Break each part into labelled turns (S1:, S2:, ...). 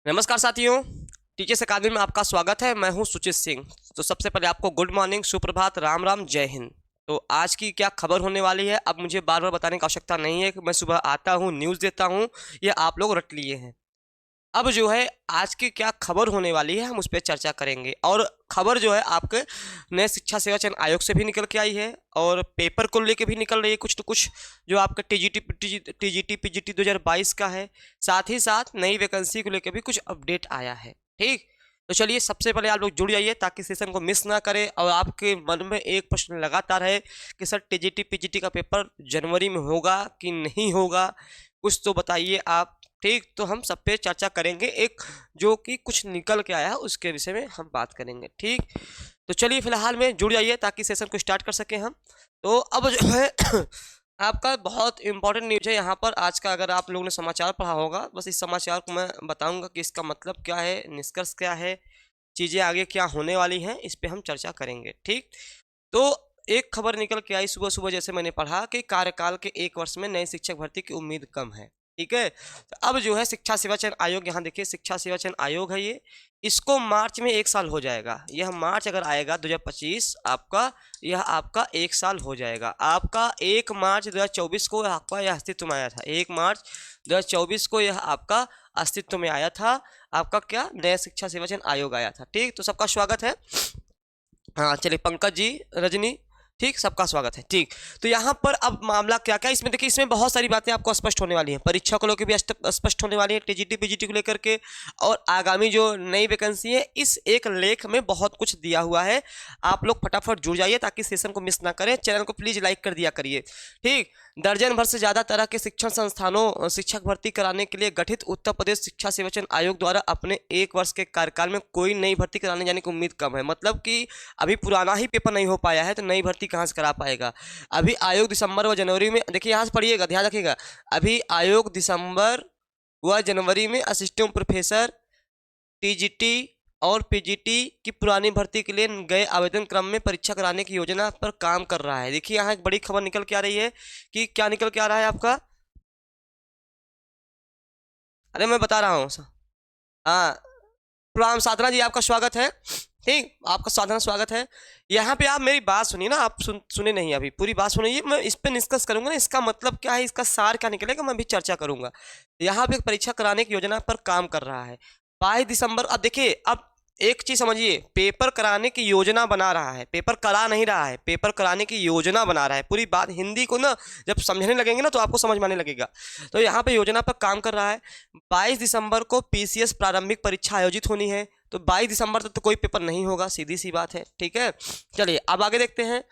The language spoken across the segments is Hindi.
S1: नमस्कार साथियों, टीचर्स अकादमी में आपका स्वागत है। मैं हूं सुचित सिंह। तो सबसे पहले आपको गुड मॉर्निंग, सुप्रभात, राम राम, जय हिंद। तो आज की क्या खबर होने वाली है, अब मुझे बार बार बताने की आवश्यकता नहीं है कि मैं सुबह आता हूं, न्यूज़ देता हूं, ये आप लोग रट लिए हैं। अब जो है आज की क्या खबर होने वाली है, हम उस पर चर्चा करेंगे। और खबर जो है आपके नए शिक्षा सेवा चयन आयोग से भी निकल के आई है और पेपर को लेके भी निकल रही है कुछ तो कुछ, जो आपका टीजीटी पीजीटी 2022 का है। साथ ही साथ नई वैकेंसी को लेकर भी कुछ अपडेट आया है। ठीक, तो चलिए सबसे पहले आप लोग जुड़ जाइए ताकि सेशन को मिस ना करें और आपके मन में एक प्रश्न लगातार है कि सर टीजीटी पीजीटी का पेपर जनवरी में होगा कि नहीं होगा, कुछ तो बताइए आप। ठीक, तो हम सब पे चर्चा करेंगे, एक जो कि कुछ निकल के आया है उसके विषय में हम बात करेंगे। ठीक, तो चलिए फिलहाल में जुड़ जाइए ताकि सेशन को स्टार्ट कर सकें हम। तो अब जो है आपका बहुत इंपॉर्टेंट न्यूज है यहाँ पर आज का। अगर आप लोगों ने समाचार पढ़ा होगा, बस इस समाचार को मैं बताऊंगा कि इसका मतलब क्या है, निष्कर्ष क्या है, चीज़ें आगे क्या होने वाली हैं, इस पे हम चर्चा करेंगे। ठीक, तो एक खबर निकल के आई सुबह सुबह, जैसे मैंने पढ़ा कि कार्यकाल के 1 वर्ष में नए शिक्षक भर्ती की उम्मीद कम है। ठीक है, तो अब जो है शिक्षा सेवा चयन आयोग, यहाँ देखिए शिक्षा सेवा चयन आयोग है ये, इसको मार्च में 1 साल हो जाएगा। यह मार्च अगर आएगा 2025 आपका, यह आपका 1 साल हो जाएगा। आपका 1 मार्च 2024 को आपका यह अस्तित्व में आया था। 1 मार्च 2024 को यह आपका अस्तित्व में आया था। आपका क्या नया शिक्षा सेवा चयन आयोग आया था। ठीक, तो सबका स्वागत है। हाँ चलिए, पंकज जी, रजनी, ठीक, सबका स्वागत है। ठीक, तो यहाँ पर अब मामला क्या क्या इसमें देखिए, इसमें बहुत सारी बातें आपको स्पष्ट होने वाली हैं, परीक्षा को लेकर भी स्पष्ट होने वाली है, टीजीटी पीजीटी को लेकर के, और आगामी जो नई वैकेंसी है इस एक लेख में बहुत कुछ दिया हुआ है। आप लोग फटाफट जुड़ जाइए ताकि सेशन को मिस ना करें। चैनल को प्लीज लाइक कर दिया करिए। ठीक, दर्जन भर से ज्यादा तरह के शिक्षण संस्थानों शिक्षक भर्ती कराने के लिए गठित उत्तर प्रदेश शिक्षा सेवा चयन आयोग द्वारा अपने 1 वर्ष के कार्यकाल में कोई नई भर्ती कराने जाने की उम्मीद कम है। मतलब कि अभी पुराना ही पेपर नहीं हो पाया है तो नई भर्ती कहाँ से करा पाएगा। अभी आयोग दिसंबर व जनवरी में, देखिए यहाँ से पढ़िएगा, ध्यान रखिएगा, अभी आयोग दिसंबर व जनवरी में असिस्टेंट प्रोफेसर, टीजीटी और पीजीटी की पुरानी भर्ती के लिए गए आवेदन क्रम में परीक्षा कराने की योजना पर काम कर रहा है। देखिए यहाँ एक बड़ी खबर निकल के आ रही है कि क्या निकल के आ रहा है आपका, अरे मैं बता रहा हूँ। हाँ, प्रणाम साधना जी, आपका स्वागत है। ठीक, आपका साधना स्वागत है। यहाँ पे आप मेरी बात सुनिए ना, आप सुने नहीं, अभी पूरी बात सुनिए, मैं इस पे निष्कर्ष करूंगा ना, इसका मतलब क्या है, इसका सार क्या निकलेगा, मैं भी चर्चा करूंगा। यहाँ पे परीक्षा कराने की योजना पर काम कर रहा है 22 दिसंबर। अब देखिए, अब एक चीज समझिए, पेपर कराने की योजना बना रहा है, पेपर करा नहीं रहा है, पेपर कराने की योजना बना रहा है। पूरी बात हिंदी को ना जब समझने लगेंगे ना तो आपको समझ में आने लगेगा। तो यहाँ पे योजना पर काम कर रहा है। 22 दिसंबर को पीसीएस प्रारंभिक परीक्षा आयोजित होनी है, तो 22 दिसंबर तक तो कोई पेपर नहीं होगा, सीधी सी बात है। ठीक है, चलिए अब आगे देखते हैं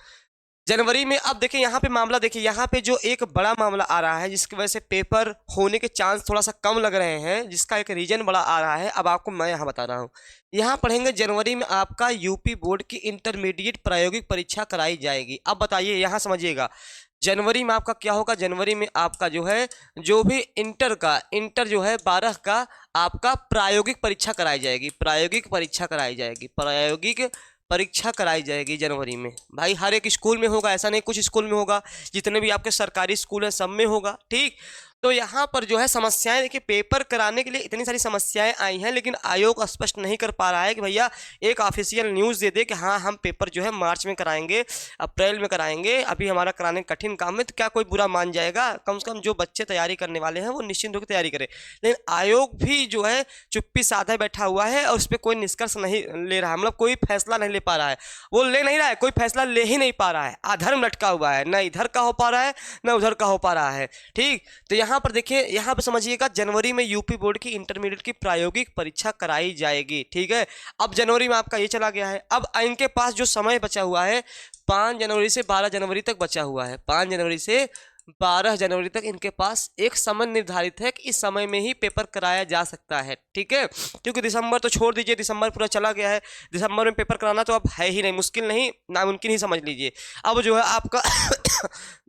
S1: जनवरी में। अब देखिए यहाँ पे मामला, देखिए यहाँ पे जो एक बड़ा मामला आ रहा है जिसकी वजह से पेपर होने के चांस थोड़ा सा कम लग रहे हैं, जिसका एक रीजन बड़ा आ रहा है, अब आपको मैं यहाँ बता रहा हूँ। यहाँ पढ़ेंगे जनवरी में आपका यूपी बोर्ड की इंटरमीडिएट प्रायोगिक परीक्षा कराई जाएगी। अब बताइए, यहाँ समझिएगा, जनवरी में आपका क्या होगा, जनवरी में आपका जो है जो भी इंटर जो है 12 का आपका प्रायोगिक परीक्षा कराई जाएगी, प्रायोगिक परीक्षा कराई जाएगी, प्रायोगिक परीक्षा कराई जाएगी जनवरी में। भाई हर एक स्कूल में होगा, ऐसा नहीं कुछ स्कूल में होगा, जितने भी आपके सरकारी स्कूल हैं सब में होगा। ठीक, तो यहाँ पर जो है समस्याएं, देखिए पेपर कराने के लिए इतनी सारी समस्याएं आई हैं, लेकिन आयोग स्पष्ट नहीं कर पा रहा है कि भैया एक ऑफिशियल न्यूज़ दे दे कि हाँ हम पेपर जो है मार्च में कराएंगे, अप्रैल में कराएंगे, अभी हमारा कराने कठिन काम है। तो क्या कोई बुरा मान जाएगा? कम से कम जो बच्चे तैयारी करने वाले हैं वो निश्चिंत होकर तैयारी करें। लेकिन आयोग भी जो है चुप्पी साधा बैठा हुआ है और उस पर कोई निष्कर्ष नहीं ले रहा, मतलब कोई फैसला नहीं ले पा रहा है। वो ले नहीं रहा है, कोई फैसला ले ही नहीं पा रहा है, अधर्म लटका हुआ है, ना इधर का हो पा रहा है ना उधर का हो पा रहा है। ठीक, तो यहाँ पर देखिए, यहाँ पर समझिएगा, जनवरी में यूपी बोर्ड की इंटरमीडिएट की प्रायोगिक परीक्षा कराई जाएगी। ठीक है, अब जनवरी में आपका ये चला गया है। अब इनके पास जो समय बचा हुआ है 5 जनवरी से 12 जनवरी तक बचा हुआ है, 5 जनवरी से 12 जनवरी तक इनके पास एक समय निर्धारित है कि इस समय में ही पेपर कराया जा सकता है। ठीक है, क्योंकि दिसंबर तो छोड़ दीजिए, दिसंबर पूरा चला गया है, दिसंबर में पेपर कराना तो अब है ही नहीं, मुश्किल नहीं, नामुमकिन ही समझ लीजिए। अब जो है आपका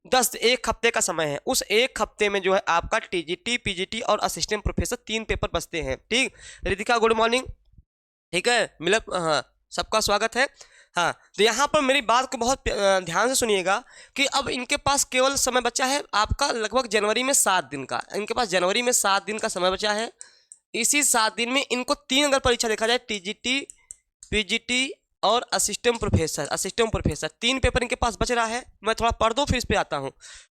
S1: 1 हफ्ते का समय है, उस 1 हफ्ते में जो है आपका टीजीटी पीजीटी और असिस्टेंट प्रोफेसर 3 पेपर बचते हैं। ठीक, रितिका गुड मॉर्निंग, ठीक है, मिलक, हाँ सबका स्वागत है। हाँ, तो यहाँ पर मेरी बात को बहुत ध्यान से सुनिएगा कि अब इनके पास केवल समय बचा है आपका लगभग जनवरी में 7 दिन का, इनके पास जनवरी में 7 दिन का समय बचा है। इसी 7 दिन में इनको 3 अगर परीक्षा देखा जाए, टीजीटी, पीजीटी और असिस्टेंट प्रोफेसर 3 पेपर इनके पास बच रहा है। मैं थोड़ा पढ़ दूं फिर इस पे आता हूं,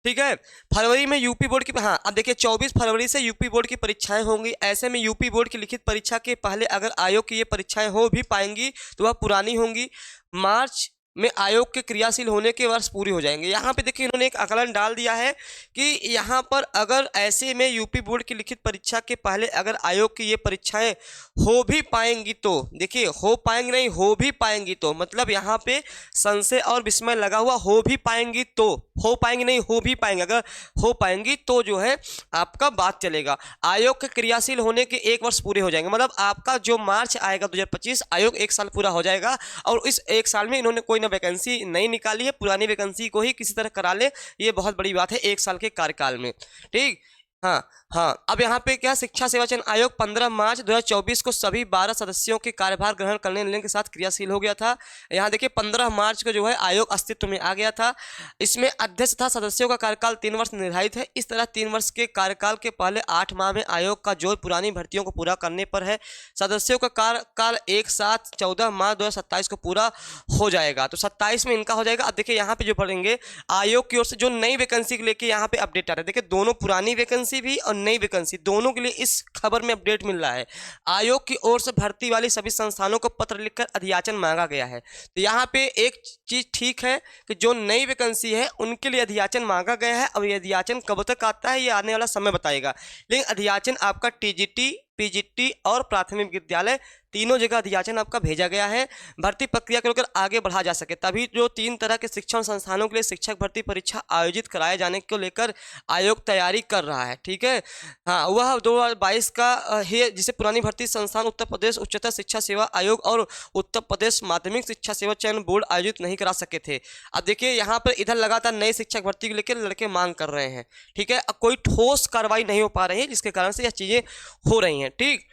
S1: ठीक है। फरवरी में यूपी बोर्ड की, हाँ अब देखिए 24 फरवरी से यूपी बोर्ड की परीक्षाएं होंगी। ऐसे में यूपी बोर्ड की लिखित परीक्षा के पहले अगर आयोग की ये परीक्षाएं हो भी पाएंगी तो वह पुरानी होंगी। मार्च में आयोग के क्रियाशील होने के वर्ष पूरे हो जाएंगे। यहाँ पे देखिए इन्होंने एक आकलन डाल दिया है कि यहाँ पर अगर ऐसे में यूपी बोर्ड की लिखित परीक्षा के पहले अगर आयोग की ये परीक्षाएं हो भी पाएंगी तो, देखिए हो पाएंगी नहीं, हो भी पाएंगी तो, मतलब यहाँ पे संशय और विस्मय लगा हुआ, हो भी पाएंगी तो, हो पाएंगी नहीं, हो भी पाएंगे। अगर हो पाएंगी तो जो है आपका बात चलेगा। आयोग के क्रियाशील होने के 1 वर्ष पूरे हो जाएंगे, मतलब आपका जो मार्च आएगा 2025, आयोग 1 साल पूरा हो जाएगा। और इस 1 साल में इन्होंने कोई वैकेंसी नहीं निकाली है, पुरानी वैकेंसी को ही किसी तरह करा ले, ये बहुत बड़ी बात है 1 साल के कार्यकाल में, ठीक। हाँ, अब यहाँ पे क्या, शिक्षा सेवा चयन आयोग 15 मार्च 2024 को सभी 12 सदस्यों के कार्यभार ग्रहण करने के साथ क्रियाशील हो गया था। यहाँ देखिए 15 मार्च को जो है आयोग अस्तित्व में आ गया था। इसमें अध्यक्ष तथा सदस्यों का कार्यकाल 3 वर्ष निर्धारित है। इस तरह 3 वर्ष के कार्यकाल के पहले 8 माह में आयोग का जोर पुरानी भर्तियों को पूरा करने पर है। सदस्यों का कार्यकाल एक साथ 14 मार्च 2027 को पूरा हो जाएगा, तो 27 में इनका हो जाएगा। अब देखिए यहाँ पे जो पढ़ेंगे आयोग की ओर से जो नई वैकेंसी लेके यहाँ पे अपडेट आ रहा है, देखिए दोनों पुरानी वैकेंसी भी और नई वैकेंसी दोनों के लिए इस खबर में अपडेट मिल रहा है। आयोग की ओर से भर्ती वाली सभी संस्थानों को पत्र लिखकर अध्याचन मांगा गया है। तो यहाँ पे एक चीज ठीक है कि जो नई वैकेंसी है उनके लिए अध्याचन मांगा गया है। अब ये अध्याचन कब तक आता है ये आने वाला समय बताएगा, लेकिन अध्याचन आपका टीजीटी, पीजीटी और प्राथमिक विद्यालय तीनों जगह अध्याचन आपका भेजा गया है। भर्ती प्रक्रिया को लेकर आगे बढ़ा जा सके तभी जो 3 तरह के शिक्षण संस्थानों के लिए शिक्षक भर्ती परीक्षा आयोजित कराए जाने को लेकर आयोग तैयारी कर रहा है, ठीक है। हाँ, वह 2022 का है जिसे पुरानी भर्ती संस्थान उत्तर प्रदेश उच्चतर शिक्षा सेवा आयोग और उत्तर प्रदेश माध्यमिक शिक्षा सेवा चयन बोर्ड आयोजित नहीं करा सके थे। अब देखिए यहाँ पर इधर लगातार नए शिक्षक भर्ती को लेकर लड़के मांग कर रहे हैं, ठीक है। अब कोई ठोस कार्रवाई नहीं हो पा रही है जिसके कारण से यह चीजें हो रही हैं, ठीक।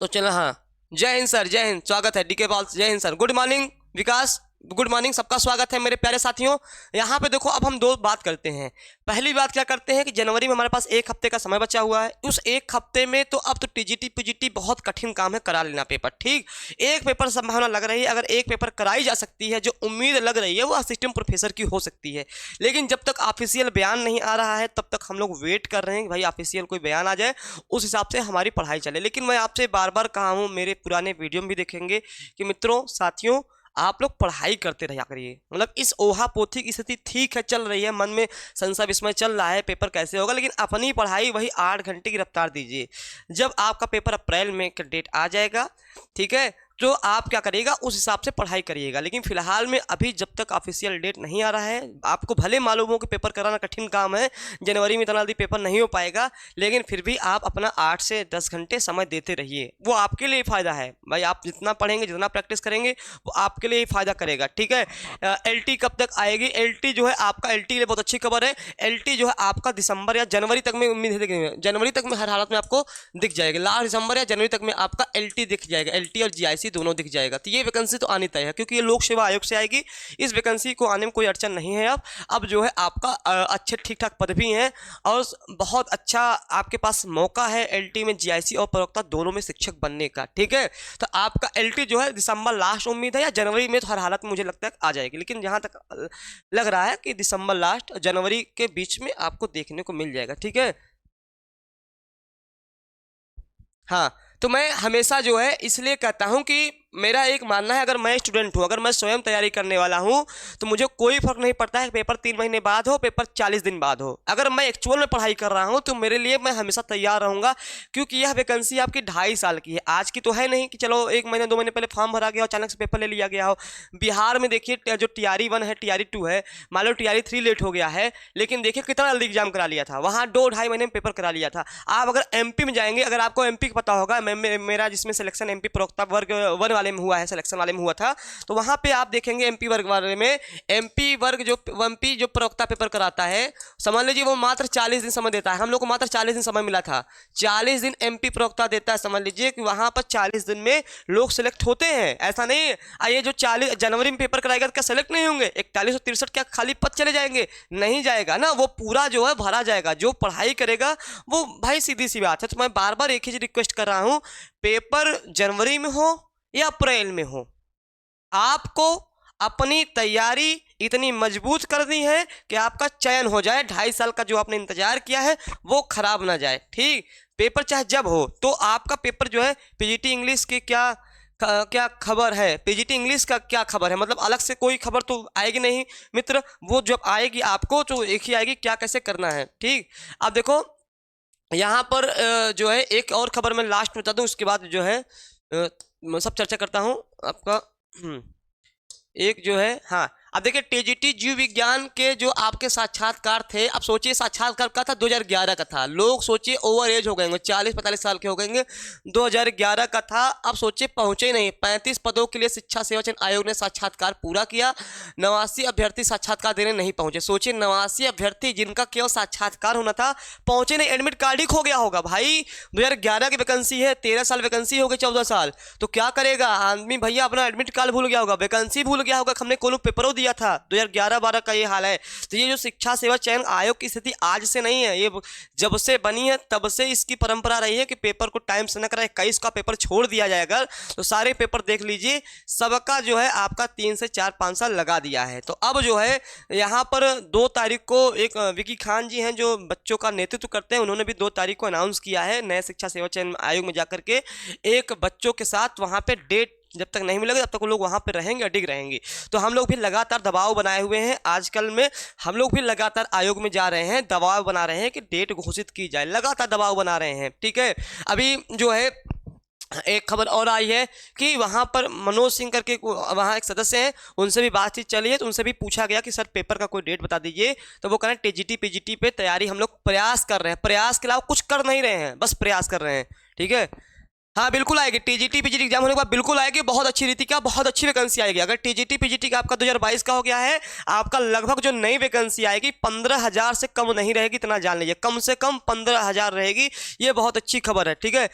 S1: तो चलो, हाँ, जय हिंद सर, जय हिंद, स्वागत है डीके पाल, जय हिंद सर, गुड मॉर्निंग विकास, गुड मॉर्निंग, सबका स्वागत है मेरे प्यारे साथियों। यहाँ पे देखो अब हम 2 बात करते हैं। पहली बात क्या करते हैं कि जनवरी में हमारे पास 1 हफ्ते का समय बचा हुआ है। उस 1 हफ्ते में तो अब तो टीजीटी पीजीटी बहुत कठिन काम है, करा लेना पेपर, ठीक। 1 पेपर संभावना लग रही है, अगर 1 पेपर कराई जा सकती है, जो उम्मीद लग रही है वो असिस्टेंट प्रोफेसर की हो सकती है। लेकिन जब तक ऑफिशियल बयान नहीं आ रहा है तब तक हम लोग वेट कर रहे हैं कि भाई ऑफिशियल कोई बयान आ जाए, उस हिसाब से हमारी पढ़ाई चले। लेकिन मैं आपसे बार बार कहा हूँ, मेरे पुराने वीडियो में भी देखेंगे कि मित्रों साथियों आप लोग पढ़ाई करते रहा करिए। मतलब इस ओहा पोथी की स्थिति ठीक है, चल रही है, मन में संशय विस्मय चल रहा है पेपर कैसे होगा, लेकिन अपनी पढ़ाई वही 8 घंटे की रफ्तार दीजिए। जब आपका पेपर अप्रैल में का डेट आ जाएगा, ठीक है, तो आप क्या करिएगा उस हिसाब से पढ़ाई करिएगा। लेकिन फिलहाल में अभी जब तक ऑफिशियल डेट नहीं आ रहा है, आपको भले मालूम हो कि पेपर कराना कठिन काम है, जनवरी में इतना जल्दी पेपर नहीं हो पाएगा, लेकिन फिर भी आप अपना 8 से 10 घंटे समय देते रहिए, वो आपके लिए फ़ायदा है भाई। आप जितना पढ़ेंगे, जितना प्रैक्टिस करेंगे, वो आपके लिए ही फ़ायदा करेगा, ठीक है। LT कब तक आएगी? LT जो है आपका, LT के लिए बहुत अच्छी खबर है, LT जो है आपका दिसंबर या जनवरी तक में, उम्मीद है जनवरी तक में हर हालत में आपको दिख जाएगा। लास्ट दिसंबर या जनवरी तक में आपका LT दिख जाएगा, LT और GIC दोनों दिख जाएगा। तो ये वैकेंसी तो आनी तय है, क्योंकि ये लोक सेवा आयोग से आएगी। इस वैकेंसी को आने में कोई अड़चन नहीं है। अब जो है आपका अच्छे ठीक ठाक पद भी हैं और बहुत अच्छा आपके पास मौका है LT में, GIC और प्रवक्ता दोनों में शिक्षक बनने का, ठीक है। तो आपका LT जो है दिसंबर लास्ट उम्मीद है, या जनवरी में तो हर हालत में मुझे लगता है आ जाएगी, लेकिन जहां तक लग रहा है कि दिसंबर लास्ट जनवरी के बीच में आपको देखने को मिल जाएगा, ठीक है। हाँ, तो मैं हमेशा जो है इसलिए कहता हूं कि मेरा एक मानना है, अगर मैं स्टूडेंट हूं, अगर मैं स्वयं तैयारी करने वाला हूं, तो मुझे कोई फर्क नहीं पड़ता है पेपर 3 महीने बाद हो, पेपर 40 दिन बाद हो। अगर मैं एक्चुअल में पढ़ाई कर रहा हूं तो मेरे लिए मैं हमेशा तैयार रहूंगा, क्योंकि यह वैकेंसी आपकी 2.5 साल की है। आज की तो है नहीं कि चलो 1 महीने 2 महीने पहले फॉर्म भरा गया, अचानक से पेपर ले लिया गया हो। बिहार में देखिए जो TRE 1 है, TRE 2 है, मान लो TRE 3 लेट हो गया है, लेकिन देखिए कितना जल्दी एग्जाम करा लिया था, वहाँ 2-2.5 महीने में पेपर करा लिया था। आप अगर MP में जाएंगे, अगर आपको MP का पता होगा, मेरा जिसमें सिलेक्शन MP प्रवक्ता वर्ग 1 वाले में हुआ है, सिलेक्शन वाले में हुआ था। तो वहाँ पे आप देखेंगे एमपी वर्ग वाले में, एमपी जो प्रवक्ता पेपर कराता है, समझ लीजिए वो मात्र 40 दिन समय देता है। हम लोग को मात्र 40 दिन समय मिला था, 40 दिन एमपी प्रवक्ता देता है। समझ लीजिए कि वहाँ पर 40 दिन में लोग सिलेक्ट होते हैं, ऐसा नहीं है ये जो 40 जनवरी में पेपर कराएगा तो क्या सिलेक्ट नहीं होंगे? 4163 क्या खाली पद चले जाएंगे? नहीं जाएगा ना, वो पूरा जो है भरा जाएगा। जो पढ़ाई करेगा वो भाई सीधी सी बात है। तो मैं बार बार एक ही रिक्वेस्ट कर रहा हूं, पेपर जनवरी में हो या अप्रैल में हो, आपको अपनी तैयारी इतनी मजबूत करनी है कि आपका चयन हो जाए, 2.5 साल का जो आपने इंतजार किया है वो खराब ना जाए। ठीक, पेपर चाहे जब हो, तो आपका पेपर जो है पीजीटी इंग्लिश की क्या खबर है, पीजीटी इंग्लिश का क्या खबर है, मतलब अलग से कोई खबर तो आएगी नहीं मित्र, वो जब आएगी आपको तो एक ही आएगी, क्या कैसे करना है। ठीक, अब देखो यहाँ पर जो है एक और खबर मैं लास्ट में बता दूं, उसके बाद जो है सब चर्चा करता हूँ आपका। एक जो है, हाँ अब देखिए टीजीटी जीव विज्ञान के जो आपके साक्षात्कार थे, अब सोचिए साक्षात्कार का था 2011 का था, लोग सोचिए ओवर एज हो गए होंगे, 40-45 साल के हो गएंगे, 2011 का था। अब सोचिए पहुंचे नहीं, 35 पदों के लिए शिक्षा सेवा चयन आयोग ने साक्षात्कार पूरा किया, 89 अभ्यर्थी साक्षात्कार देने नहीं पहुंचे। सोचिए 89 अभ्यर्थी जिनका केवल साक्षात्कार होना था पहुंचे नहीं, एडमिट कार्ड ही खो गया होगा भाई। 2011 की वैकेंसी है, 13 साल वैकेंसी हो गई, 14 साल, तो क्या करेगा आदमी भैया? अपना एडमिट कार्ड भूल गया होगा, वैकेंसी भूल गया होगा, हमने कोनो पेपरों दिया था। 2011-12 का ये हाल है। तो ये जो शिक्षा सेवा चयन आयोग की स्थिति आज से नहीं है, ये जब से बनी है तब से इसकी परंपरा रही है कि पेपर को टाइम से न कराए। 21 का पेपर छोड़ दिया जाएगा तो सारे पेपर देख लीजिए, सबका जो है आपका 3 से 4-5 साल लगा दिया है। तो अब जो है यहाँ पर 2 तारीख को एक विकी खान जी हैं जो बच्चों का नेतृत्व करते हैं, उन्होंने भी 2 तारीख को अनाउंस किया है नए शिक्षा सेवा चयन आयोग में जाकर के एक बच्चों के साथ वहाँ पे डेट जब तक नहीं मिलेगा तब तक वो लोग वहाँ पे रहेंगे, अडिग रहेंगे। तो हम लोग भी लगातार दबाव बनाए हुए हैं, आजकल में हम लोग भी लगातार आयोग में जा रहे हैं, दबाव बना रहे हैं कि डेट घोषित की जाए, लगातार दबाव बना रहे हैं। ठीक है, अभी जो है एक खबर और आई है कि वहाँ पर मनोज सिंह करके वहाँ एक सदस्य हैं, उनसे भी बातचीत चली है, तो उनसे भी पूछा गया कि सर पेपर का कोई डेट बता दीजिए। तो वो कह रहे हैं टीजीटी पीजीटी पे तैयारी हम लोग प्रयास कर रहे हैं, प्रयास के अलावा कुछ कर नहीं रहे हैं, बस प्रयास कर रहे हैं। ठीक है, हाँ बिल्कुल आएगी, टीजीटी पीजीटी एग्जाम होने के बाद बिल्कुल आएगी, बहुत अच्छी रीति का बहुत अच्छी वैकेंसी आएगी। अगर टीजीटी पीजीटी का आपका 2022 का हो गया है, आपका लगभग जो नई वैकेंसी आएगी 15,000 से कम नहीं रहेगी, इतना जान लीजिए, कम से कम 15,000 रहेगी, ये बहुत अच्छी खबर है। ठीक है,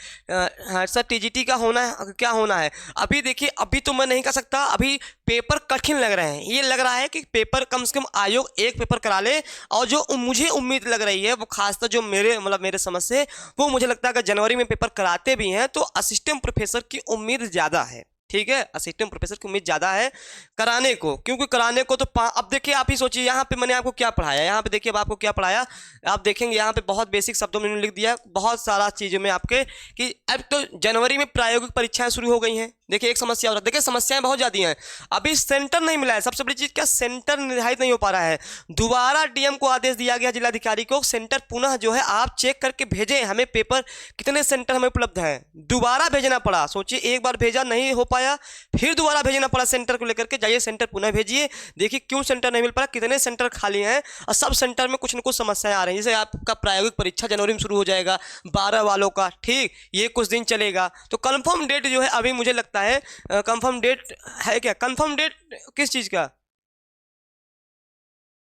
S1: हाँ सर टीजीटी का होना है, क्या होना है अभी देखिए, अभी तो मैं नहीं कर सकता, अभी पेपर कठिन लग रहे हैं, ये लग रहा है कि पेपर कम से कम आयोग एक पेपर करा ले, और जो मुझे उम्मीद लग रही है वो खासकर जो मेरे समझ से वो मुझे लगता है कि जनवरी में पेपर कराते भी हैं तो असिस्टेंट प्रोफेसर की उम्मीद ज़्यादा है। ठीक है, असिस्टेंट प्रोफेसर की उम्मीद ज़्यादा है कराने को, क्योंकि कराने को तो अब देखिए आप ही सोचिए, यहाँ पे मैंने आपको क्या पढ़ाया, यहाँ पे देखिए अब आपको क्या पढ़ाया, आप देखेंगे यहाँ पे बहुत बेसिक शब्दों में लिख दिया, बहुत सारा चीज़ों में आपके कि अब तो जनवरी में प्रायोगिक परीक्षाएं शुरू हो गई हैं। देखिए एक समस्या हो रहा है, देखिए समस्याएं बहुत ज़्यादा हैं, अभी सेंटर नहीं मिला है, सबसे बड़ी चीज़ क्या, सेंटर निर्धारित नहीं हो पा रहा है। दोबारा डीएम को आदेश दिया गया जिलाधिकारी को, सेंटर पुनः जो है आप चेक करके भेजें हमें पेपर, कितने सेंटर हमें उपलब्ध हैं, दोबारा भेजना पड़ा। सोचिए एक बार भेजा नहीं हो पाया, फिर दोबारा भेजना पड़ा सेंटर को लेकर के, जाइए सेंटर पुनः भेजिए, देखिए क्यों सेंटर नहीं मिल पा रहा, कितने सेंटर खाली हैं, और सब सेंटर में कुछ न कुछ समस्याएं आ रही हैं। जैसे आपका प्रायोगिक परीक्षा जनवरी में शुरू हो जाएगा 12 वालों का, ठीक, ये कुछ दिन चलेगा, तो कंफर्म डेट जो है अभी मुझे लगता है कंफर्म डेट है क्या, कंफर्म डेट किस चीज़ का,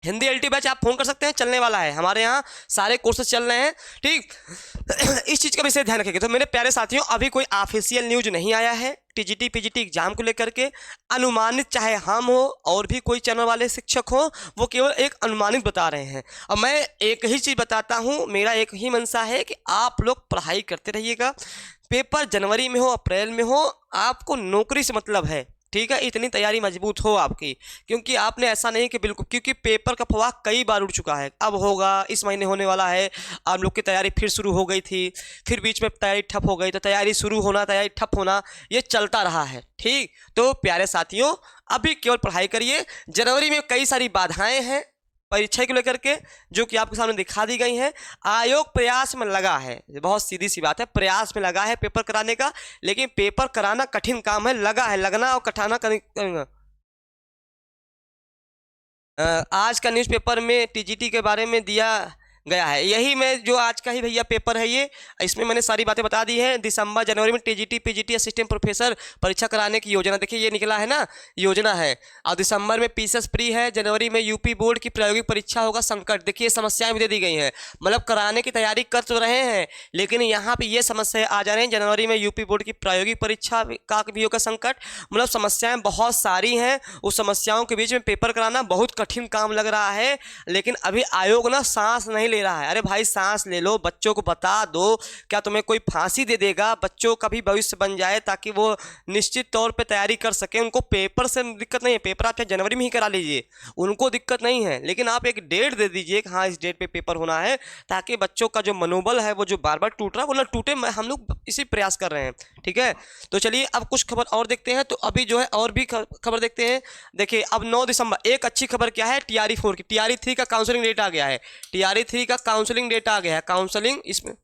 S1: हिंदी एलटी बैच आप फोन कर सकते हैं, चलने वाला है, हमारे यहाँ सारे कोर्सेज चल रहे हैं। ठीक इस चीज़ का विशेष ध्यान रखेंगे। तो मेरे प्यारे साथियों, अभी कोई ऑफिशियल न्यूज नहीं आया है टीजीटी पीजीटी एग्जाम को लेकर के, अनुमानित चाहे हम हो और भी कोई चैनल वाले शिक्षक हो, वो केवल एक अनुमानित बता रहे हैं। और मैं एक ही चीज़ बताता हूँ, मेरा एक ही मंशा है कि आप लोग पढ़ाई करते रहिएगा, पेपर जनवरी में हो अप्रैल में हो, आपको नौकरी से मतलब है। ठीक है, इतनी तैयारी मजबूत हो आपकी, क्योंकि आपने ऐसा नहीं कि बिल्कुल, क्योंकि पेपर का फवाह कई बार उड़ चुका है, अब होगा, इस महीने होने वाला है, आप लोग की तैयारी फिर शुरू हो गई थी, फिर बीच में तैयारी ठप हो गई, तो तैयारी शुरू होना तैयारी ठप होना ये चलता रहा है। ठीक, तो प्यारे साथियों अभी केवल पढ़ाई करिए, जनवरी में कई सारी बाधाएं हैं परीक्षा को लेकर के जो कि आपके सामने दिखा दी गई हैं। आयोग प्रयास में लगा है, बहुत सीधी सी बात है, प्रयास में लगा है पेपर कराने का, लेकिन पेपर कराना कठिन काम है, लगा है, लगना और कठाना करेंगे। आज का न्यूज़पेपर में टीजीटी के बारे में दिया गया है। यही मैं जो आज का ही भैया पेपर है ये, इसमें मैंने सारी बातें बता दी है। दिसंबर जनवरी में टीजीटी पीजीटी असिस्टेंट प्रोफेसर परीक्षा कराने की योजना, देखिए ये निकला है ना, योजना है। और दिसंबर में पीसेस प्री है, जनवरी में यूपी बोर्ड की प्रायोगिक परीक्षा होगा संकट, देखिए समस्याएं भी दे दी गई हैं। मतलब कराने की तैयारी कर तो रहे हैं, लेकिन यहाँ पे ये समस्याएं आ जा रही हैं। जनवरी में यूपी बोर्ड की प्रायोगिक परीक्षा का भी होगा संकट, मतलब समस्याएं बहुत सारी हैं। उस समस्याओं के बीच में पेपर कराना बहुत कठिन काम लग रहा है, लेकिन अभी आयोग ना सांस नहीं ले रहा है। अरे भाई सांस ले लो, बच्चों को बता दो, क्या तुम्हें कोई फांसी दे देगा? बच्चों का भी भविष्य बन जाए ताकि वो निश्चित तौर पे तैयारी कर सके। उनको पेपर से दिक्कत नहीं है, पेपर आप चाहे जनवरी में ही करा लीजिए, उनको दिक्कत नहीं है, लेकिन आप एक डेट दे दीजिए कि हाँ इस डेट पे पेपर होना है, ताकि बच्चों का जो मनोबल है वो जो बार बार टूट रहा है वो ना टूटे। हम लोग इसी प्रयास कर रहे हैं, ठीक है। तो चलिए अब कुछ खबर और देखते हैं। तो अभी जो है और भी खबर देखते हैं। देखिए अब 9 दिसंबर एक अच्छी खबर क्या है, टीआरई 4 की, टीआरई 3 का काउंसलिंग डेट आ गया है। टीआरई 3 का काउंसलिंग डेट आ गया है, काउंसलिंग इसमें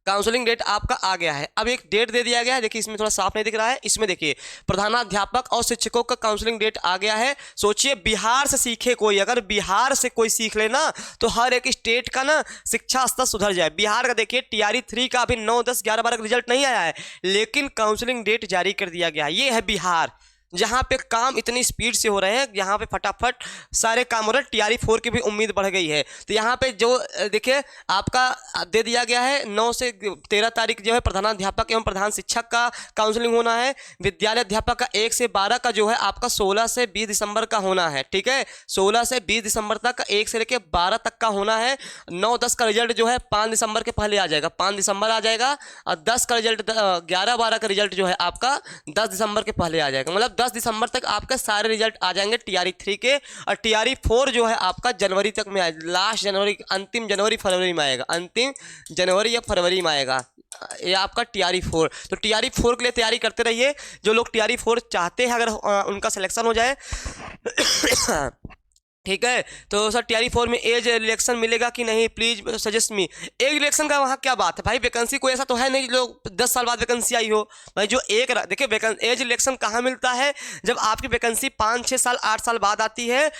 S1: काउंसलिंग डेट आपका आ गया है। अब एक डेट दे दिया गया है, देखिए इसमें थोड़ा साफ नहीं दिख रहा है, इसमें देखिए प्रधानाध्यापक और शिक्षकों का काउंसलिंग डेट आ गया है। सोचिए बिहार से सीखे कोई, अगर बिहार से कोई सीख लेना तो हर एक स्टेट का ना शिक्षा स्तर सुधर जाए। बिहार का देखिए टीआरई 3 का अभी 9, 10, 11, 12 का रिजल्ट नहीं आया है, लेकिन काउंसलिंग डेट जारी कर दिया गया है। ये है बिहार, जहाँ पे काम इतनी स्पीड से हो रहे हैं, यहाँ पे फटाफट सारे काम हो रहे हैं। टीआरई 4 की भी उम्मीद बढ़ गई है। तो यहाँ पे जो देखिए आपका दे दिया गया है 9 से 13 तारीख जो है प्रधानाध्यापक एवं प्रधान शिक्षक का काउंसलिंग होना है। विद्यालय अध्यापक का 1 से 12 का जो है आपका 16 से 20 दिसंबर का होना है, ठीक है। 16 से 20 दिसंबर तक, 1 से लेकर 12 तक का होना है। 9, 10 का रिजल्ट जो है 5 दिसंबर के पहले आ जाएगा, 5 दिसंबर आ जाएगा। और 10 का रिजल्ट 11, 12 का रिजल्ट जो है आपका 10 दिसंबर के पहले आ जाएगा। मतलब 10 दिसंबर तक आपके सारे रिजल्ट आ जाएंगे टीआरई 3 के। और टीआरई 4 जो है आपका जनवरी तक में आएगा, लास्ट जनवरी, अंतिम जनवरी फरवरी में आएगा, अंतिम जनवरी या फरवरी में आएगा ये आपका टीआरई 4। तो टीआरई 4 के लिए तैयारी करते रहिए। जो लोग टीआरई 4 चाहते हैं, अगर उनका सिलेक्शन हो जाए ठीक है, तो सर टीआरई 4 में एज रिलेक्शन मिलेगा कि नहीं, please suggest me. Age relaxation का वहाँ क्या बात है भाई, वैकेंसी कोई ऐसा तो है नहीं जो 10 साल बाद वैकेंसी आई हो भाई। जो एक देखिए एज रिलेक्शन कहाँ मिलता है, जब आपकी वैकेंसी 5, 6 साल, 8 साल बाद आती है,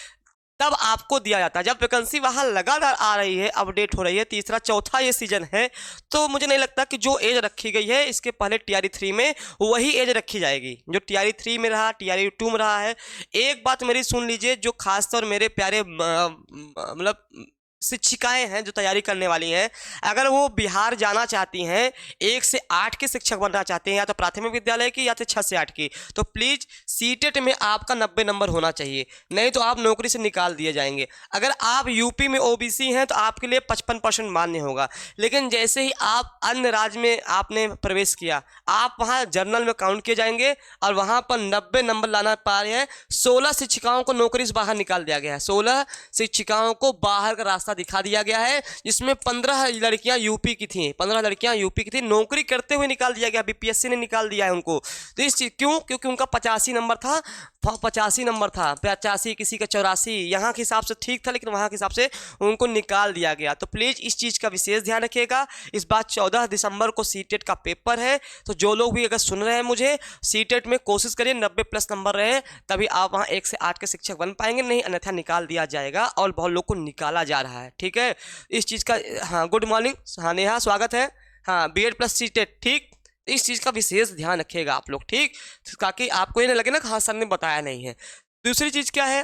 S1: तब आपको दिया जाता है। जब वैकेंसी वहाँ लगातार आ रही है, अपडेट हो रही है, तीसरा चौथा ये सीजन है, तो मुझे नहीं लगता कि जो एज रखी गई है इसके पहले टीआरई 3 में वही एज रखी जाएगी जो टीआरई 3 में रहा, टीआरई 2 में रहा है। एक बात मेरी सुन लीजिए, जो खासतौर मेरे प्यारे मतलब शिक्षिकाएं हैं जो तैयारी करने वाली हैं, अगर वो बिहार जाना चाहती हैं, 1 से 8 के शिक्षक बनना चाहते हैं, या तो प्राथमिक विद्यालय की या तो 6 से 8 की, तो प्लीज़ सीटेट में आपका 90 नंबर होना चाहिए, नहीं तो आप नौकरी से निकाल दिए जाएंगे। अगर आप यूपी में ओबीसी हैं तो आपके लिए 55% मान्य होगा, लेकिन जैसे ही आप अन्य राज्य में आपने प्रवेश किया, आप वहाँ जर्नल में काउंट किए जाएंगे और वहाँ पर 90 नंबर लाना पा रहे हैं। 16 शिक्षिकाओं को नौकरी से बाहर निकाल दिया गया है, 16 शिक्षिकाओं को बाहर का रास्ता दिखा दिया गया है, जिसमें 15 लड़कियां यूपी की थी, 15 लड़कियां यूपी की थी, नौकरी करते हुए निकाल दिया गया, बीपीएससी ने निकाल दिया है उनको। तो इस चीज क्यों, क्योंकि उनका 85 नंबर था, 85 नंबर था, 85 किसी का 84, यहाँ के हिसाब से ठीक था, लेकिन वहाँ के हिसाब से उनको निकाल दिया गया। तो प्लीज़ इस चीज़ का विशेष ध्यान रखिएगा। इस बार 14 दिसंबर को सीटेट का पेपर है, तो जो लोग भी अगर सुन रहे हैं मुझे, सीटेट में कोशिश करिए 90+ नंबर रहे, तभी आप वहाँ 1 से 8 के शिक्षक बन पाएंगे, नहीं अन्यथा निकाल दिया जाएगा, और बहुत लोग को निकाला जा रहा है, ठीक है। इस चीज़ का, हाँ गुड मॉर्निंग, हाँ नेहा स्वागत है, हाँ BEd+ सीटेट, ठीक। इस चीज़ का विशेष ध्यान रखिएगा आप लोग, ठीक, ताकि आपको ये नहीं लगे ना हाँ सर ने बताया नहीं है। दूसरी चीज़ क्या है,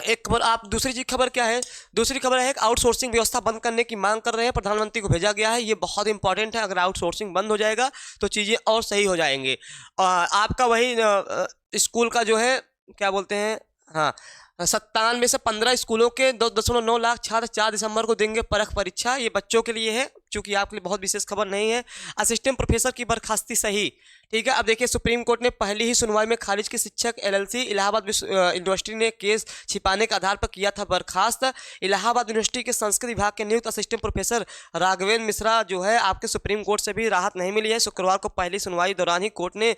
S1: एक खबर आप दूसरी चीज खबर क्या है, दूसरी खबर है कि आउटसोर्सिंग व्यवस्था बंद करने की मांग कर रहे हैं, प्रधानमंत्री को भेजा गया है। ये बहुत इंपॉर्टेंट है, अगर आउटसोर्सिंग बंद हो जाएगा तो चीज़ें और सही हो जाएंगे। आपका वही स्कूल का जो है क्या बोलते हैं, हाँ 97 में से 15 स्कूलों के 2.9 लाख छात्र 4 दिसंबर को देंगे परख परीक्षा। ये बच्चों के लिए है, चूंकि आपके लिए बहुत विशेष खबर नहीं है। असिस्टेंट प्रोफेसर की बर्खास्ती सही, ठीक है। अब देखिए सुप्रीम कोर्ट ने पहली ही सुनवाई में खारिज की शिक्षक LLC इलाहाबाद यूनिवर्सिटी ने केस छिपाने के आधार पर किया था बर्खास्त। इलाहाबाद यूनिवर्सिटी के संस्कृत विभाग के नियुक्त असिस्टेंट प्रोफेसर राघवेंद्र मिश्रा जो है, आपके सुप्रीम कोर्ट से भी राहत नहीं मिली है। शुक्रवार को पहली सुनवाई दौरान ही कोर्ट ने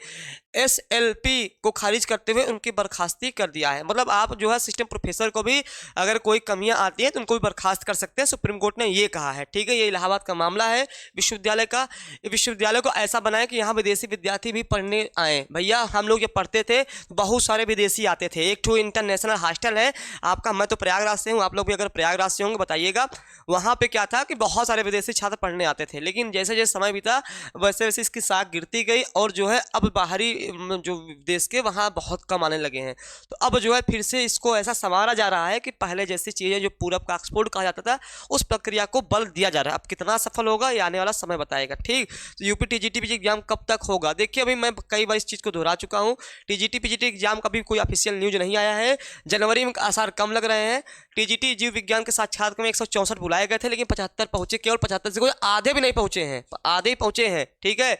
S1: SLP को खारिज करते हुए उनकी बर्खास्ती कर दिया है। मतलब आप जो है असिस्टेंट प्रोफेसर को भी अगर कोई कमियां आती हैं तो उनको भी बर्खास्त कर सकते हैं, सुप्रीम कोर्ट ने ये कहा है, ठीक है। ये इलाहाबाद का मामला है विश्वविद्यालय का। विश्वविद्यालय को ऐसा बनाए कि यहाँ विदेशी विद्यार्थी भी पढ़ने आए। भैया हम लोग जब पढ़ते थे बहुत सारे विदेशी आते थे। एक ठो इंटरनेशनल हॉस्टल है आपका, मैं तो प्रयागराज से हूँ, आप लोग भी अगर प्रयागराज से होंगे बताइएगा। वहाँ पे क्या था कि बहुत सारे विदेशी छात्र पढ़ने आते थे, लेकिन जैसे जैसे समय बीता वैसे वैसे इसकी साख गिरती गई और जो है अब बाहरी जो देश के वहाँ बहुत कम आने लगे हैं। तो अब जो है फिर से इसको ऐसा संवारा जा रहा है कि पहले जैसी चीज़ें जो पूरब का ऑक्सफोर्ड कहा जाता था उस प्रक्रिया को बल दिया जा रहा है। अब कितना सफल होगा ये आने वाला समय बताएगा। ठीक, तो यूपी टीजीटी एग्जाम कब तक होगा? देखिए अभी मैं कई बार इस चीज़ को दोहरा चुका हूँ, टीजीटी पीजीटी एग्जाम का भी कोई ऑफिशियल न्यूज नहीं आया है। जनवरी में आसार कम लग रहे हैं। टीजीटी जीव विज्ञान के साक्षात्कार में 164 बुलाए गए थे, लेकिन 75 पहुंचे, केवल 75 से कोई आधे भी नहीं पहुंचे हैं, आधे ही पहुंचे हैं। ठीक है,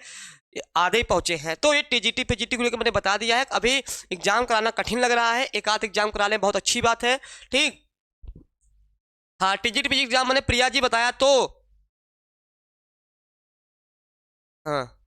S1: आधे ही पहुंचे हैं। तो ये टीजीटी पीजीटी को लेकर मैंने बता दिया है। अभी एग्जाम कराना कठिन लग रहा है, एक आध एग्जाम करा लें बहुत अच्छी बात है। ठीक, हाँ टीजीटी पीजीटी एग्जाम मैंने प्रिया जी बताया तो हाँ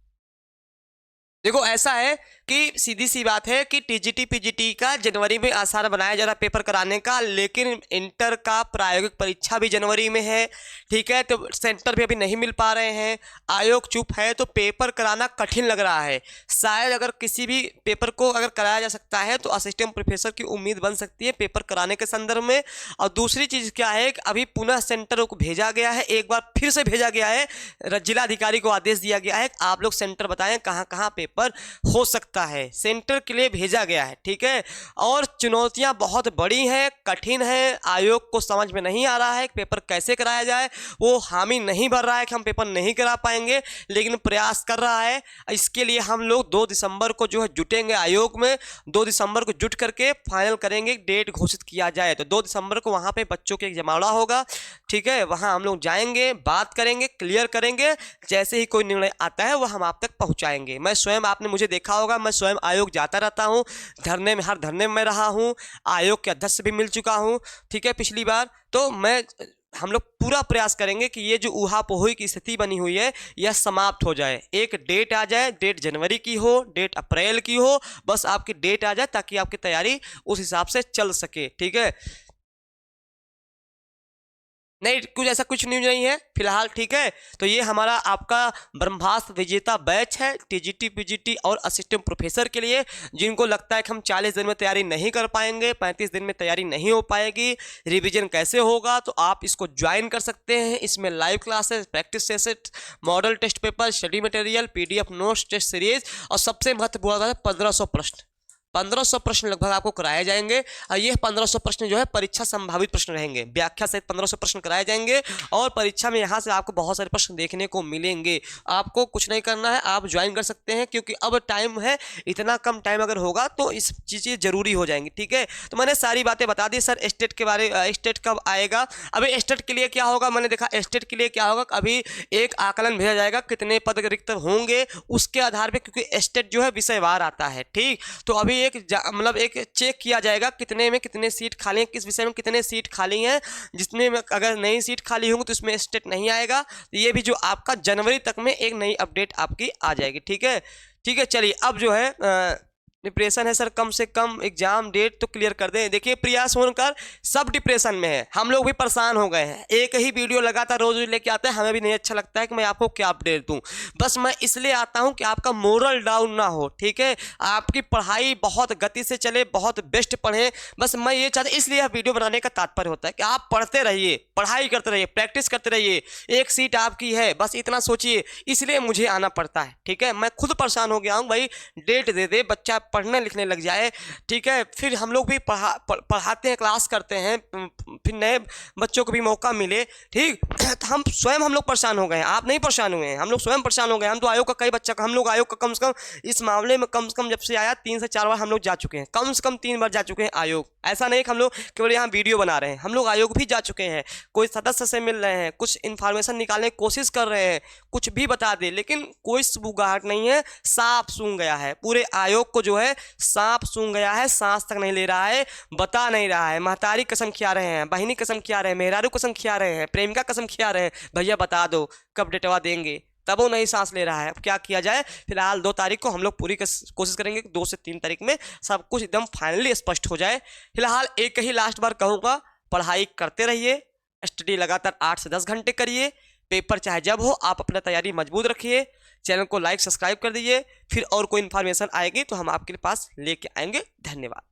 S1: देखो ऐसा है कि सीधी सी बात है कि टीजीटी पीजीटी का जनवरी में आसार बनाया जा रहा है पेपर कराने का, लेकिन इंटर का प्रायोगिक परीक्षा भी जनवरी में है। ठीक है, तो सेंटर भी अभी नहीं मिल पा रहे हैं, आयोग चुप है, तो पेपर कराना कठिन लग रहा है। शायद अगर किसी भी पेपर को अगर कराया जा सकता है तो असिस्टेंट प्रोफेसर की उम्मीद बन सकती है पेपर कराने के संदर्भ में। और दूसरी चीज़ क्या है कि अभी पुनः सेंटर को भेजा गया है, एक बार फिर से भेजा गया है, जिलाधिकारी को आदेश दिया गया है आप लोग सेंटर बताएं कहाँ कहाँ पेपर हो सकता है, सेंटर के लिए भेजा गया है। ठीक है, और चुनौतियां बहुत बड़ी हैं, कठिन है, आयोग को समझ में नहीं आ रहा है कि पेपर कैसे कराया जाए। वो हामी नहीं भर रहा है कि हम पेपर नहीं करा पाएंगे, लेकिन प्रयास कर रहा है। इसके लिए हम लोग 2 दिसंबर को जो है जुटेंगे आयोग में, 2 दिसंबर को जुट करके फाइनल करेंगे, डेट घोषित किया जाए। तो 2 दिसंबर को वहाँ पे बच्चों के एक जमावड़ा होगा। ठीक है, वहाँ हम लोग जाएंगे, बात करेंगे, क्लियर करेंगे, जैसे ही कोई निर्णय आता है वह हम आप तक पहुँचाएंगे। मैं स्वयं, आपने मुझे देखा होगा, मैं स्वयं आयोग जाता रहता हूं, धरने में, हर धरने में रहा हूं, आयोग के अध्यक्ष भी मिल चुका हूं। ठीक है, पिछली बार तो हम लोग पूरा प्रयास करेंगे कि ये जो ऊहापोही की स्थिति बनी हुई है यह समाप्त हो जाए। एक डेट आ जाए, डेट जनवरी की हो, डेट अप्रैल की हो, बस आपकी डेट आ जाए ताकि आपकी तैयारी उस हिसाब से चल सके। ठीक है, नहीं कुछ ऐसा कुछ न्यूज नहीं है फिलहाल। ठीक है, तो ये हमारा आपका ब्रह्मास्त्र विजेता बैच है टीजीटी पीजीटी और असिस्टेंट प्रोफेसर के लिए, जिनको लगता है कि हम 40 दिन में तैयारी नहीं कर पाएंगे, 35 दिन में तैयारी नहीं हो पाएगी, रिवीजन कैसे होगा, तो आप इसको ज्वाइन कर सकते हैं। इसमें live classes, practice set, model test paper, study material, PDF notes, test series और सबसे महत्वपूर्ण बात है 1500 प्रश्न, 1500 प्रश्न लगभग आपको कराए जाएंगे। और ये 1500 प्रश्न जो है परीक्षा संभावित प्रश्न रहेंगे, व्याख्या सहित 1500 प्रश्न कराए जाएंगे और परीक्षा में यहाँ से आपको बहुत सारे प्रश्न देखने को मिलेंगे। आपको कुछ नहीं करना है, आप ज्वाइन कर सकते हैं, क्योंकि अब टाइम है, इतना कम टाइम अगर होगा तो इस चीज़ें जरूरी हो जाएंगी। ठीक है, तो मैंने सारी बातें बता दी। सर स्टेट के बारे, स्टेट कब आएगा? अभी स्टेट के लिए क्या होगा, मैंने देखा स्टेट के लिए क्या होगा, अभी एक आकलन भेजा जाएगा कितने पद रिक्त होंगे उसके आधार पर, क्योंकि स्टेट जो है विषयवार आता है। ठीक, तो अभी मतलब एक चेक किया जाएगा कितने में कितने सीट खाली हैं, किस विषय में कितने सीट खाली हैं, जितने में अगर नई सीट खाली होंगी तो इसमें स्टेट नहीं आएगा। तो ये भी जो आपका जनवरी तक में एक नई अपडेट आपकी आ जाएगी। ठीक है, ठीक है, चलिए अब जो है डिप्रेशन है सर, कम से कम एग्जाम डेट तो क्लियर कर दें। देखिए प्रिया सोनकर सब डिप्रेशन में है, हम लोग भी परेशान हो गए हैं, एक ही वीडियो लगातार रोज लेके आते हैं, हमें भी नहीं अच्छा लगता है कि मैं आपको क्या अपडेट दूं। बस मैं इसलिए आता हूं कि आपका मोरल डाउन ना हो। ठीक है, आपकी पढ़ाई बहुत गति से चले, बहुत बेस्ट पढ़ें, बस मैं ये चाहता, इसलिए वीडियो बनाने का तात्पर्य होता है कि आप पढ़ते रहिए, पढ़ाई करते रहिए, प्रैक्टिस करते रहिए, एक सीट आपकी है, बस इतना सोचिए, इसलिए मुझे आना पड़ता है। ठीक है, मैं खुद परेशान हो गया हूँ, भाई डेट दे दे, बच्चा पढ़ने लिखने लग जाए। ठीक है, फिर हम लोग भी पढ़ाते हैं, क्लास करते हैं, फिर नए बच्चों को भी मौका मिले। ठीक, तो हम लोग परेशान हो गए हैं, आप नहीं परेशान हुए हैं, हम लोग स्वयं परेशान हो गए। हम तो आयोग का कई बच्चा, हम लोग आयोग का कम से कम इस मामले में कम से कम जब से आया 3 से 4 बार हम लोग जा चुके हैं, कम से कम 3 बार जा चुके हैं आयोग। ऐसा नहीं कि हम लोग केवल यहाँ वीडियो बना रहे हैं, हम लोग आयोग भी जा चुके हैं, कोई सदस्य से मिल रहे हैं, कुछ इन्फॉर्मेशन निकालने की कोशिश कर रहे हैं, कुछ भी बता दे, लेकिन कोई सबूगाहट नहीं है, साफ सूंघ गया है, पूरे आयोग को जो है सांप सूंघ गया है, सांस तक नहीं ले रहा है, बता नहीं रहा है, महतारी कसम खिया रहे हैं, बहिनी कसम खिया रहे हैं, मेहरारू कसम खिया रहे हैं, प्रेमिका कसम खिया रहे हैं, भैया बता दो कब डेटवा देंगे, तब वो नहीं सांस ले रहा है। अब क्या किया जाए? फिलहाल 2 तारीख को हम लोग पूरी कोशिश करेंगे, 2 से 3 तारीख में सब कुछ एकदम फाइनली स्पष्ट हो जाए। फिलहाल एक ही लास्ट बार कहूँगा, पढ़ाई करते रहिए, स्टडी लगातार 8 से 10 घंटे करिए, पेपर चाहे जब हो, आप अपना तैयारी मजबूत रखिए, चैनल को लाइक सब्सक्राइब कर दीजिए, फिर और कोई इन्फॉर्मेशन आएगी तो हम आपके पास लेके आएंगे। धन्यवाद।